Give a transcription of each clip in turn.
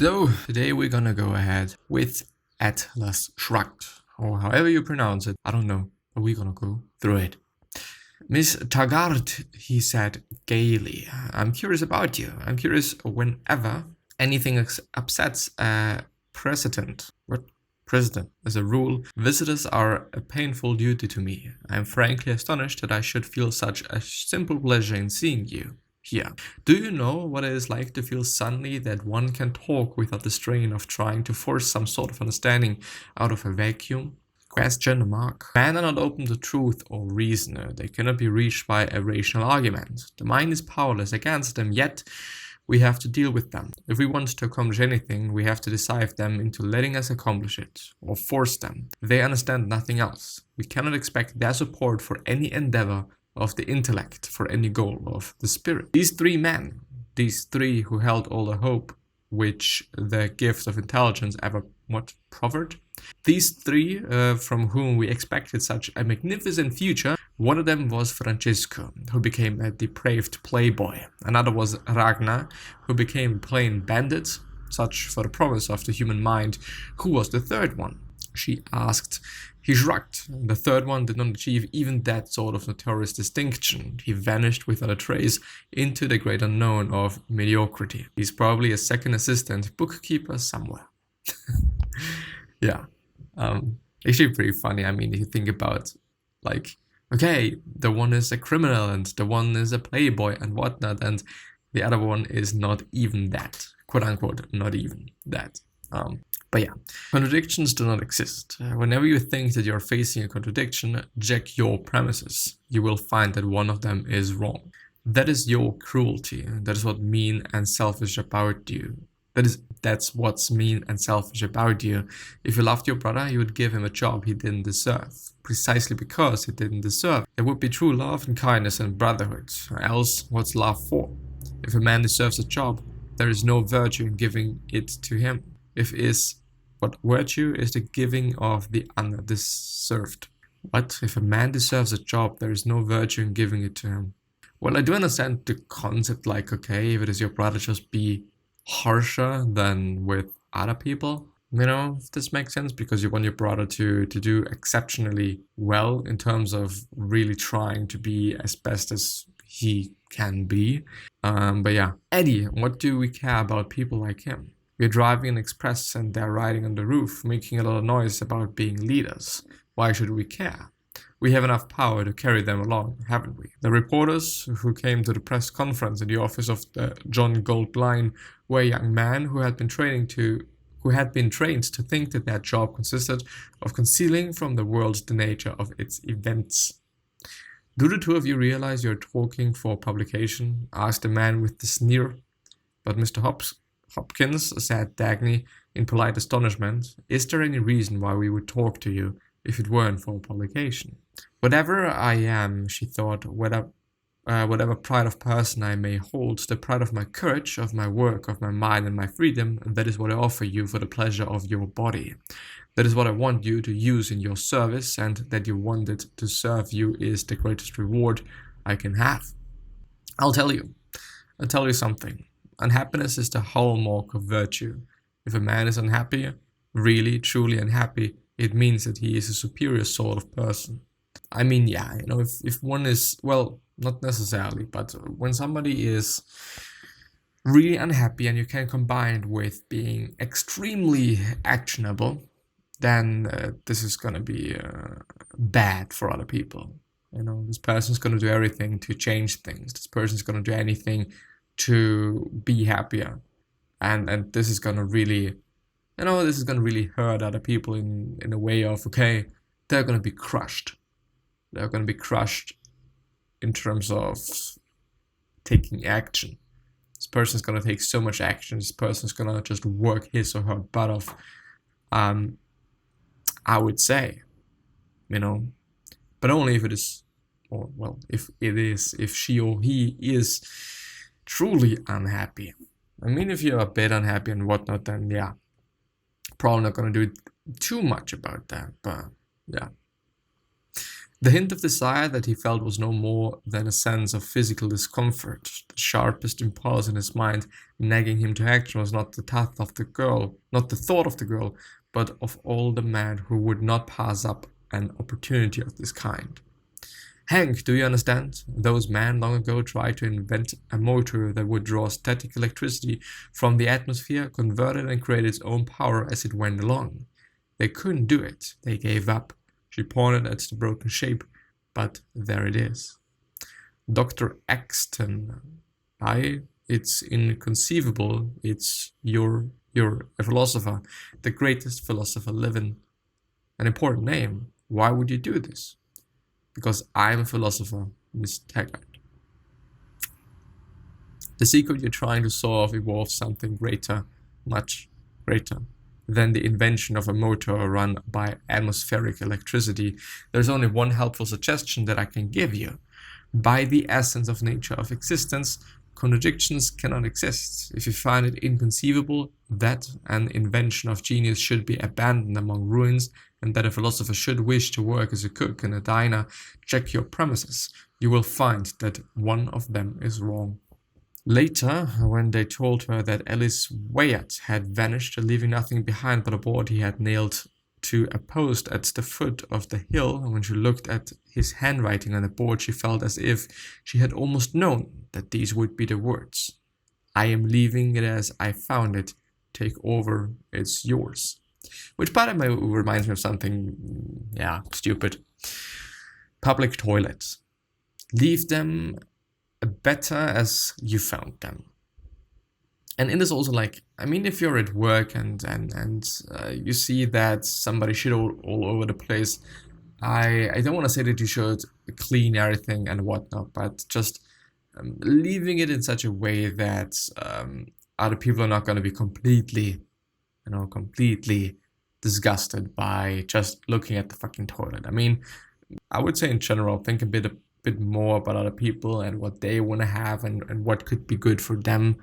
So today we're gonna go ahead with Atlas Shrugged, or however you pronounce it. I don't know, but we're gonna go through it. Miss Taggart, he said gaily, I'm curious about you. I'm curious whenever anything upsets a precedent. What? President. As a rule, visitors are a painful duty to me. I'm frankly astonished that I should feel such a simple pleasure in seeing you here. Do you know what it is like to feel suddenly that one can talk without the strain of trying to force some sort of understanding out of a vacuum? Question mark. Men are not open to truth or reason. They cannot be reached by a rational argument. The mind is powerless against them, yet we have to deal with them. If we want to accomplish anything, we have to deceive them into letting us accomplish it, or force them. They understand nothing else. We cannot expect their support for any endeavor of the intellect, for any goal of the spirit. These three men, these three who held all the hope which the gift of intelligence ever proffered, these three from whom we expected such a magnificent future. One of them was Francisco, who became a depraved playboy. Another was Ragnar, who became a plain bandit. Such for the promise of the human mind. Who was the third one? She asked. He shrugged. The third one did not achieve even that sort of notorious distinction. He vanished without a trace into the great unknown of mediocrity. He's probably a second assistant bookkeeper somewhere. Yeah. Actually pretty funny. I mean, if you think about, like, okay, the one is a criminal and the one is a playboy and whatnot, and the other one is not even that. Quote unquote, not even that. But yeah, contradictions do not exist. Whenever you think that you're facing a contradiction, check your premises. You will find that one of them is wrong. That is your cruelty. That is what mean and selfish about you. That's what's mean and selfish about you. If you loved your brother, you would give him a job he didn't deserve, precisely because he didn't deserve. It would be true love and kindness and brotherhood. Else, what's love for? If a man deserves a job, there is no virtue in giving it to him. What virtue is the giving of the undeserved. But if a man deserves a job, there is no virtue in giving it to him. Well, I do understand the concept, like, okay, if it is your brother, just be harsher than with other people. You know, if this makes sense, because you want your brother to do exceptionally well in terms of really trying to be as best as he can be. But yeah, Eddie, what do we care about people like him? We're driving an express and they're riding on the roof, making a lot of noise about being leaders. Why should we care? We have enough power to carry them along, haven't we? The reporters who came to the press conference in the office of the John Gold Line were a young man who had been trained to think that their job consisted of concealing from the world the nature of its events. Do the two of you realize you're talking for publication? Asked the man with the sneer. But Mr. Hopkins, said Dagny in polite astonishment, is there any reason why we would talk to you if it weren't for publication? Whatever I am, she thought, whatever pride of person I may hold, the pride of my courage, of my work, of my mind and my freedom, that is what I offer you for the pleasure of your body. That is what I want you to use in your service, and that you want it to serve you is the greatest reward I can have. I'll tell you something. Unhappiness is the hallmark of virtue. If a man is unhappy, really, truly unhappy, it means that he is a superior sort of person. I mean, yeah, you know, if one is, well, not necessarily, but when somebody is really unhappy and you can combine it with being extremely actionable, then this is going to be bad for other people. You know, this person's going to do everything to change things. This person's going to do anything to be happier. And this is going to really, you know, this is going to really hurt other people in a way of, okay, they're going to be crushed. They're going to be crushed in terms of taking action. This person's going to take so much action. This person's going to just work his or her butt off. I would say, you know, but only if it is, or well, if she or he is truly unhappy. I mean, if you're a bit unhappy and whatnot, then yeah, probably not going to do too much about that, but yeah. The hint of desire that he felt was no more than a sense of physical discomfort. The sharpest impulse in his mind, nagging him to action, was not the thought of the girl, but of all the men who would not pass up an opportunity of this kind. Hank, do you understand? Those men long ago tried to invent a motor that would draw static electricity from the atmosphere, convert it, and create its own power as it went along. They couldn't do it. They gave up. She pointed at the broken shape, but there it is. Dr. Axton, it's inconceivable. You're a philosopher, the greatest philosopher living. An important name. Why would you do this? Because I'm a philosopher, Miss Taggart. The secret you're trying to solve involves something greater, much greater, than the invention of a motor run by atmospheric electricity. There's only one helpful suggestion that I can give you. By the essence of nature of existence, contradictions cannot exist. If you find it inconceivable that an invention of genius should be abandoned among ruins, and that a philosopher should wish to work as a cook in a diner, check your premises. You will find that one of them is wrong. Later, when they told her that Ellis Wyatt had vanished, leaving nothing behind but a board he had nailed to a post at the foot of the hill, when she looked at his handwriting on the board, she felt as if she had almost known that these would be the words. I am leaving it as I found it. Take over, it's yours. Which part of me reminds me of something, stupid. Public toilets. Leave them better as you found them. And it is also if you're at work and you see that somebody shit all over the place, I don't want to say that you should clean everything and whatnot, but just leaving it in such a way that other people are not going to be completely disgusted by just looking at the fucking toilet. I mean, I would say in general, think a bit more about other people and what they want to have and what could be good for them,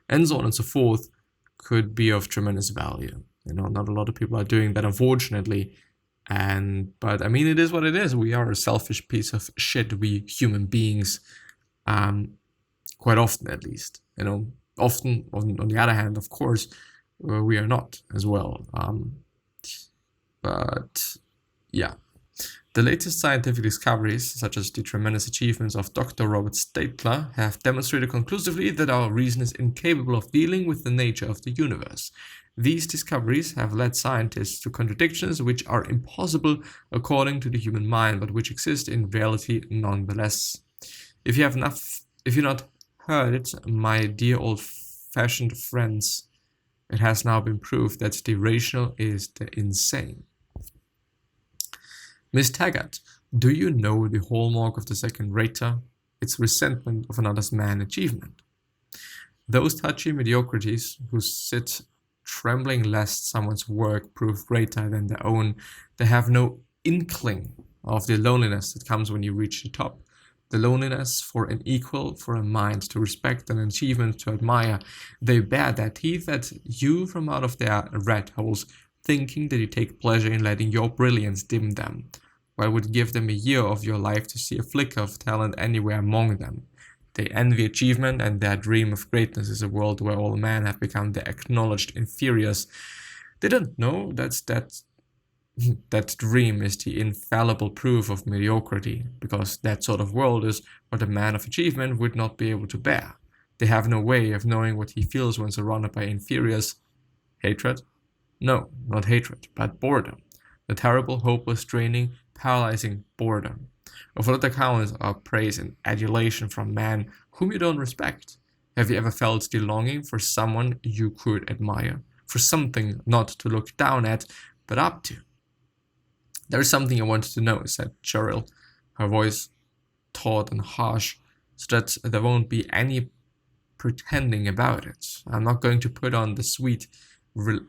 and so on and so forth, could be of tremendous value. Not a lot of people are doing that, unfortunately. But I mean, it is what it is. We are a selfish piece of shit, we human beings, quite often at least. Often, on the other hand, of course, we are not as well. But yeah. The latest scientific discoveries, such as the tremendous achievements of Dr. Robert Stapler, have demonstrated conclusively that our reason is incapable of dealing with the nature of the universe. These discoveries have led scientists to contradictions which are impossible according to the human mind, but which exist in reality nonetheless. If you've not heard it, my dear old-fashioned friends, it has now been proved that the rational is the insane. Miss Taggart, do you know the hallmark of the second-rater? It's resentment of another man's achievement. Those touchy mediocrities who sit trembling lest someone's work prove greater than their own, they have no inkling of the loneliness that comes when you reach the top. The loneliness for an equal, for a mind to respect, an achievement to admire. They bear their teeth at you from out of their rat holes, thinking that you take pleasure in letting your brilliance dim them. Well, it would give them a year of your life to see a flicker of talent anywhere among them. They envy achievement, and their dream of greatness is a world where all men have become the acknowledged inferiors. They don't know that dream is the infallible proof of mediocrity, because that sort of world is what a man of achievement would not be able to bear. They have no way of knowing what he feels when surrounded by inferiors. Hatred? No, not hatred, but boredom. The terrible, hopeless, draining, paralyzing boredom. Of what accounts are praise and adulation from men whom you don't respect? Have you ever felt the longing for someone you could admire? For something not to look down at, but up to? There is something I wanted to know, said Cheryl, her voice taut and harsh, so that there won't be any pretending about it. I'm not going to put on the sweet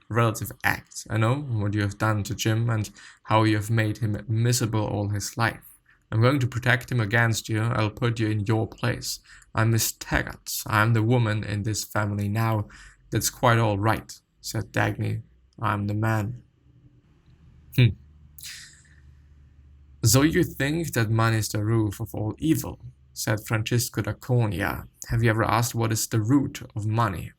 relative act. I know what you have done to Jim and how you have made him miserable all his life. I'm going to protect him against you. I'll put you in your place. I'm Miss Taggart. I'm the woman in this family now. That's quite all right, said Dagny. I'm the man. So you think that money is the root of all evil, said Francisco da Cunha. Have you ever asked what is the root of money?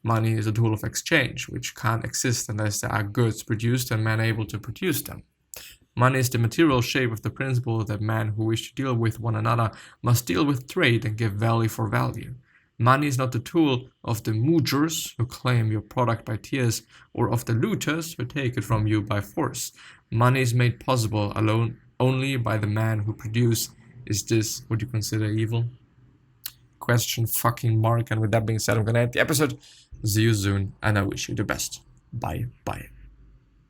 Money is a tool of exchange, which can't exist unless there are goods produced and men able to produce them. Money is the material shape of the principle that men who wish to deal with one another must deal with trade and give value for value. Money is not the tool of the moogers who claim your product by tears, or of the looters who take it from you by force. Money is made possible alone only by the man who produce. Is this what you consider evil? Question fucking mark. And with that being said, I'm gonna end the episode. See you soon, and I wish you the best. Bye bye.